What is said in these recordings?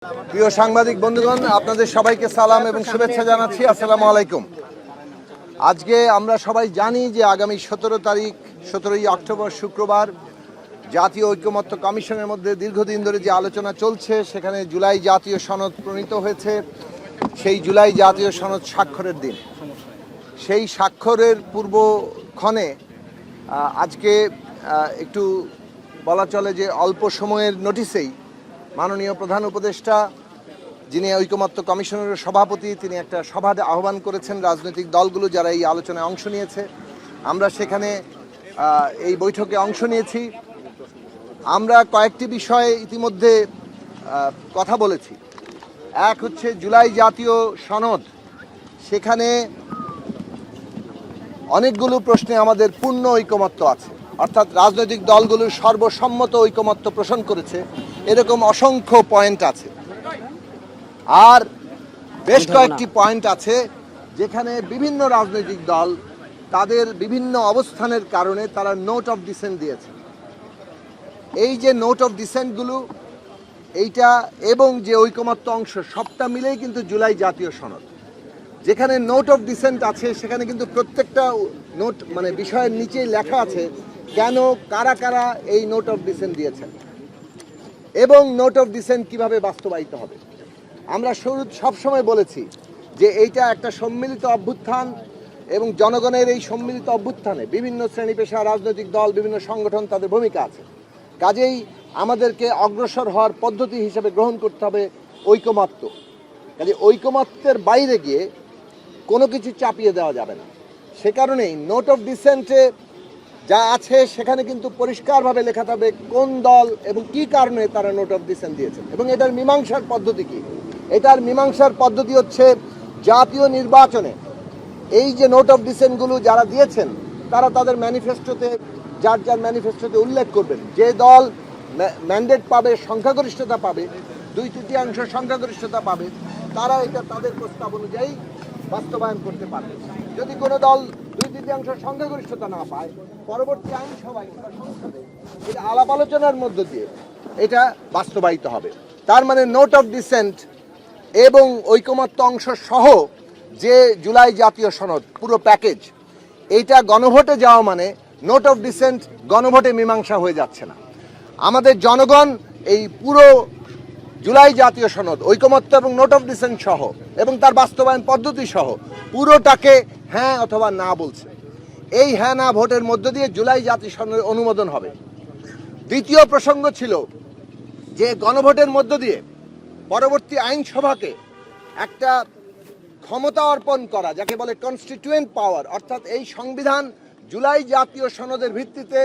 প্রিয় সাংবাদিক বন্ধুগণ, আপনাদের সবাইকে সালাম এবং শুভেচ্ছা জানাচ্ছি। আসসালামু আলাইকুম। আজকে আমরা সবাই জানি যে আগামী 17ই অক্টোবর শুক্রবার জাতীয় ঐকমত্য কমিশনের মধ্যে দীর্ঘদিন ধরে যে আলোচনা চলছে, সেখানে জুলাই জাতীয় সনদ প্রণীত হয়েছে। সেই জুলাই জাতীয় সনদ স্বাক্ষরের দিন, সেই স্বাক্ষরের পূর্বক্ষণে আজকে একটু বলা চলে যে অল্প সময়ের নোটিসেই মাননীয় প্রধান উপদেষ্টা, যিনি ঐকমত্য কমিশনের সভাপতি, তিনি একটা সভা আহ্বান করেছেন রাজনৈতিক দলগুলো যারা এই আলোচনায় অংশ নিয়েছে। আমরা সেখানে এই বৈঠকে অংশ নিয়েছি। আমরা কয়েকটি বিষয়ে ইতিমধ্যে কথা বলেছি। এক হচ্ছে জুলাই জাতীয় সনদ, সেখানে অনেকগুলো প্রশ্নে আমাদের পূর্ণ ঐকমত্য আছে, অর্থাৎ রাজনৈতিক দলগুলোর সর্বসম্মত ঐকমত্য পোষণ করেছে এরকম অসংখ্য পয়েন্ট আছে। আর বেশ কয়েকটি পয়েন্ট আছে যেখানে বিভিন্ন রাজনৈতিক দল তাদের বিভিন্ন অবস্থানের কারণে তারা নোট অফ ডিসেন্ট দিয়েছে। এই যে নোট অফ ডিসেন্টগুলো, এইটা এবং যে ঐকমত্য অংশ, সবটা মিলেই কিন্তু জুলাই জাতীয় সনদ। যেখানে নোট অফ ডিসেন্ট আছে সেখানে কিন্তু প্রত্যেকটা নোট বিষয়ের নিচেই লেখা আছে কেন, কারা কারা এই নোট অফ ডিসেন্ট দিয়েছেন এবং নোট অফ ডিসেন্ট কিভাবে বাস্তবায়িত হবে। আমরা সবসময় বলেছি যে এইটা একটা সম্মিলিত অভ্যুত্থান এবং জনগণের এই সম্মিলিত অভ্যুত্থানে বিভিন্ন শ্রেণী পেশা, রাজনৈতিক দল, বিভিন্ন সংগঠন তাদের ভূমিকা আছে। কাজেই আমাদেরকে অগ্রসর হওয়ার পদ্ধতি হিসেবে গ্রহণ করতে হবে ঐকমত্য। কাজে ঐকমত্যের বাইরে গিয়ে কোনো কিছু চাপিয়ে দেওয়া যাবে না। সে কারণেই নোট অফ ডিসেন্টে যা আছে সেখানে কিন্তু পরিষ্কারভাবে লেখা থাকবে কোন দল এবং কি কারণে তারা নোট অফ ডিসেন্ট দিয়েছেন এবং এটার মীমাংসার পদ্ধতি কি। এটার মীমাংসার পদ্ধতি হচ্ছে জাতীয় নির্বাচনে এই যে নোট অফ ডিসেন্টগুলো যারা দিয়েছেন তারা তাদের ম্যানিফেস্টোতে, যার যার ম্যানিফেস্টোতে উল্লেখ করবেন যে দল ম্যান্ডেট পাবে, সংখ্যাগরিষ্ঠতা পাবে, 2/3 সংখ্যাগরিষ্ঠতা পাবে, তারা এটা তাদের প্রস্তাব অনুযায়ী বাস্তবায়ন করতে পারবে। যদি কোনো দল 2/3 সংখ্যাগরিষ্ঠতা না পায়, পরবর্তী আইনসভায় কিংবা সংসদে এটা আলাপ আলোচনার মধ্য দিয়ে এটা বাস্তবায়িত হবে। তার মানে নোট অফ ডিসেন্ট এবং ঐকমত্য অংশ সহ যে জুলাই জাতীয় সনদ পুরো প্যাকেজ, এইটা গণভোটে যাওয়া মানে নোট অফ ডিসেন্ট গণভোটে মীমাংসা হয়ে যাচ্ছে না। আমাদের জনগণ এই পুরো জুলাই জাতীয় সনদ, ঐকমত্য এবং নোট অফ ডিসেন্ট সহ এবং তার বাস্তবায়ন পদ্ধতি সহ পুরোটাকে হ্যাঁ অথবা না বলছে। এই হ্যাঁ না ভোটের মধ্য দিয়ে জুলাই জাতীয় সনদের অনুমোদন হবে। দ্বিতীয় প্রসঙ্গ ছিল যে গণভোটের মধ্য দিয়ে পরবর্তী আইনসভাকে একটা ক্ষমতা অর্পণ করা, যাকে বলে কনস্টিটিউয়েন্ট পাওয়ার, অর্থাৎ এই সংবিধান জুলাই জাতীয় সনদের ভিত্তিতে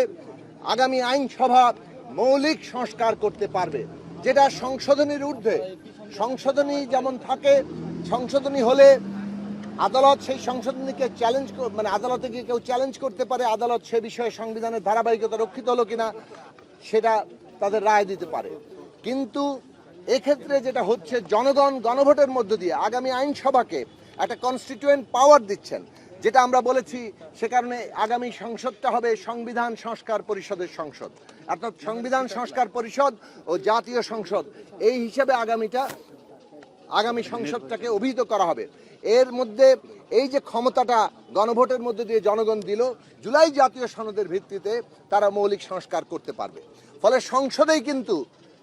আগামী আইনসভা মৌলিক সংস্কার করতে পারবে, যেটা সংশোধনীর ঊর্ধ্বে। সংশোধনী যেমন থাকে, সংশোধনী হলে আদালত সেই সংশোধনীকে চ্যালেঞ্জ, আদালতে গিয়ে কেউ চ্যালেঞ্জ করতে পারে, আদালত সে বিষয়ে সংবিধানের ধারাবাহিকতা রক্ষিত হলো কিনা সেটা তাদের রায় দিতে পারে। কিন্তু এক্ষেত্রে যেটা হচ্ছে, জনগণ গণভোটের মধ্য দিয়ে আগামী আইনসভাকে একটা কনস্টিটিউয়েন্ট পাওয়ার দিচ্ছেন, যেটা আমরা বলেছি। সে কারণে আগামী সংসদটা হবে সংবিধান সংস্কার পরিষদের সংসদ, অর্থাৎ সংবিধান সংস্কার পরিষদ ও জাতীয় সংসদ, এই হিসেবে আগামী সংসদটাকে অভিহিত করা হবে। এর মধ্যে এই যে ক্ষমতাটা গণভোটের মধ্যে দিয়ে জনগণ দিল, জুলাই জাতীয় সনদের ভিত্তিতে তারা মৌলিক সংস্কার করতে পারবে। ফলে সংসদেই কিন্তু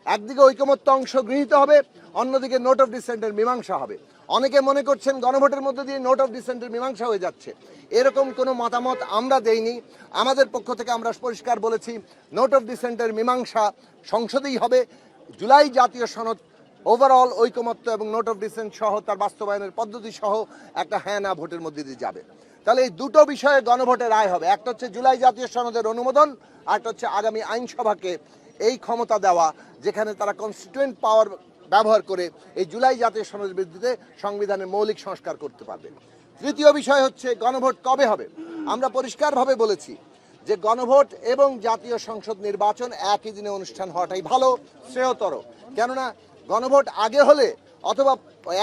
একদিকে ঐকমত্য অংশ গৃহীত হবে, অন্যদিকে নোট অফ ডিসেন্টের মীমাংসা হবে। অনেকে মনে করছেন গণভোটের মধ্যে দিয়ে নোট অফ ডিসেন্টের মীমাংসা হয়ে যাচ্ছে, এরকম কোনো মতামত আমরা দেইনি। আমাদের পক্ষ থেকে আমরা পরিষ্কার বলেছি, নোট অফ ডিসেন্টের মীমাংসা সংসদেই হবে। জুলাই জাতীয় সনদ ওভারঅল ঐকমত্য এবং নোট অফ ডিসেন্ট সহ তার বাস্তবায়নের পদ্ধতি সহ একটা হ্যাঁ না ভোটের মধ্যে দিয়ে যাবে। তাহলে এই দুটো বিষয়ে গণভোটে রায় হবে। একটা হচ্ছে জুলাই জাতীয় সনদের অনুমোদন, আর একটা হচ্ছে আগামী আইনসভাকে এই ক্ষমতা দেওয়া, যেখানে তারা কনস্টিটিউয়েন্ট পাওয়ার ব্যবহার করে এই জুলাই জাতীয় সনদের ভিত্তিতে সংবিধানের মৌলিক সংস্কার করতে পারবে। তৃতীয় বিষয় হচ্ছে গণভোট কবে হবে। আমরা পরিষ্কারভাবে বলেছি যে গণভোট এবং জাতীয় সংসদ নির্বাচন একই দিনে অনুষ্ঠান হওয়াটাই ভালো, শ্রেয়তর। কেননা গণভোট আগে হলে অথবা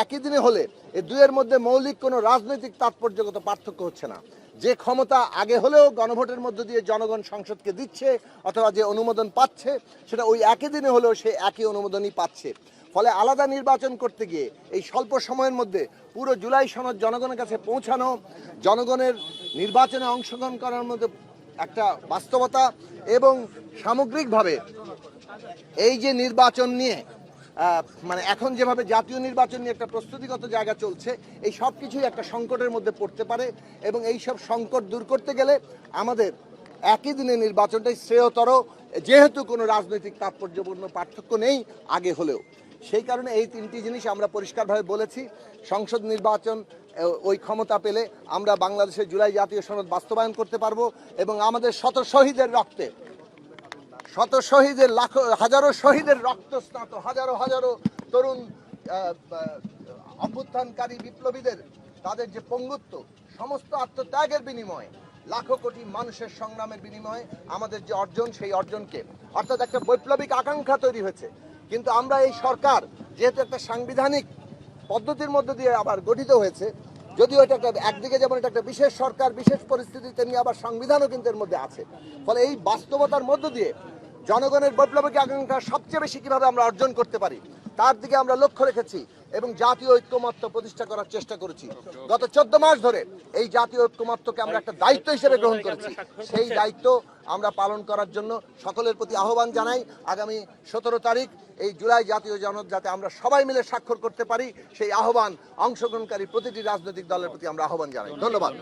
একই দিনে হলে এই দুয়ের মধ্যে মৌলিক কোনো রাজনৈতিক তাৎপর্যগত পার্থক্য হচ্ছে না। যে ক্ষমতা আগে হলেও গণভোটের মধ্য দিয়ে জনগণ সংসদকে দিচ্ছে অথবা যে অনুমোদন পাচ্ছে, সেটা ওই একই দিনে হলেও সে একই অনুমোদনই পাচ্ছে। ফলে আলাদা নির্বাচন করতে গিয়ে এই স্বল্প সময়ের মধ্যে পুরো জুলাই সনদ জনগণের কাছে পৌঁছানো, জনগণের নির্বাচনে অংশগ্রহণ করার মধ্যে একটা বাস্তবতা এবং সামগ্রিকভাবে এই যে নির্বাচন নিয়ে মানে এখন যেভাবে জাতীয় নির্বাচন নিয়ে একটা প্রস্তুতিগত জায়গা চলছে, এই সব কিছুই একটা সংকটের মধ্যে পড়তে পারে এবং এই সব সংকট দূর করতে গেলে আমাদের একই দিনে নির্বাচনটাই শ্রেয়তর, যেহেতু কোনো রাজনৈতিক তাৎপর্যপূর্ণ পার্থক্য নেই আগে হলেও। সেই কারণে এই তিনটি জিনিস আমরা পরিষ্কারভাবে বলেছি। সংসদ নির্বাচন ওই ক্ষমতা পেলে আমরা বাংলাদেশের জুলাই জাতীয় সনদ বাস্তবায়ন করতে পারবো এবং আমাদের শত শহীদের রক্তে, শত শহীদের লাখো হাজারো শহীদের রক্ত স্নাত হাজারো হাজারো তরুণ অভ্যুত্থানকারী বিপ্লবীদের তাদের যে পঙ্গুত্ব, সমস্ত আত্মত্যাগের বিনিময়ে, লাখো কোটি মানুষের সংগ্রামের বিনিময়ে আমাদের যে অর্জন, সেই অর্জনকে অর্থাৎ একটা বৈপ্লবিক আকাঙ্ক্ষা তৈরি হয়েছে। কিন্তু আমরা এই সরকার যেহেতু একটা সাংবিধানিক পদ্ধতির মধ্য দিয়ে আবার গঠিত হয়েছে, যদিও এটা একটা একদিকে যেমন এটা একটা বিশেষ সরকার, বিশেষ পরিস্থিতি, তেমনি আবার সংবিধানও কিন্তু এর মধ্যে আছে। ফলে এই বাস্তবতার মধ্য দিয়ে জনগণের বৈপ্লবিক আকাঙ্ক্ষা সবচেয়ে বেশি কিভাবে আমরা অর্জন করতে পারি তার দিকে আমরা লক্ষ্য রেখেছি এবং জাতীয় ঐক্যমত্য প্রতিষ্ঠা করার চেষ্টা করেছি। গত 14 মাস ধরে এই জাতীয় ঐক্যমত্যকে আমরা একটা দায়িত্ব হিসেবে গ্রহণ করেছি। সেই দায়িত্ব আমরা পালন করার জন্য সকলের প্রতি আহ্বান জানাই। আগামী 17 তারিখ এই জুলাই জাতীয় সনদ যাতে আমরা সবাই মিলে স্বাক্ষর করতে পারি, সেই আহ্বান অংশগ্রহণকারী প্রতিটি রাজনৈতিক দলের প্রতি আমরা আহ্বান জানাই। ধন্যবাদ।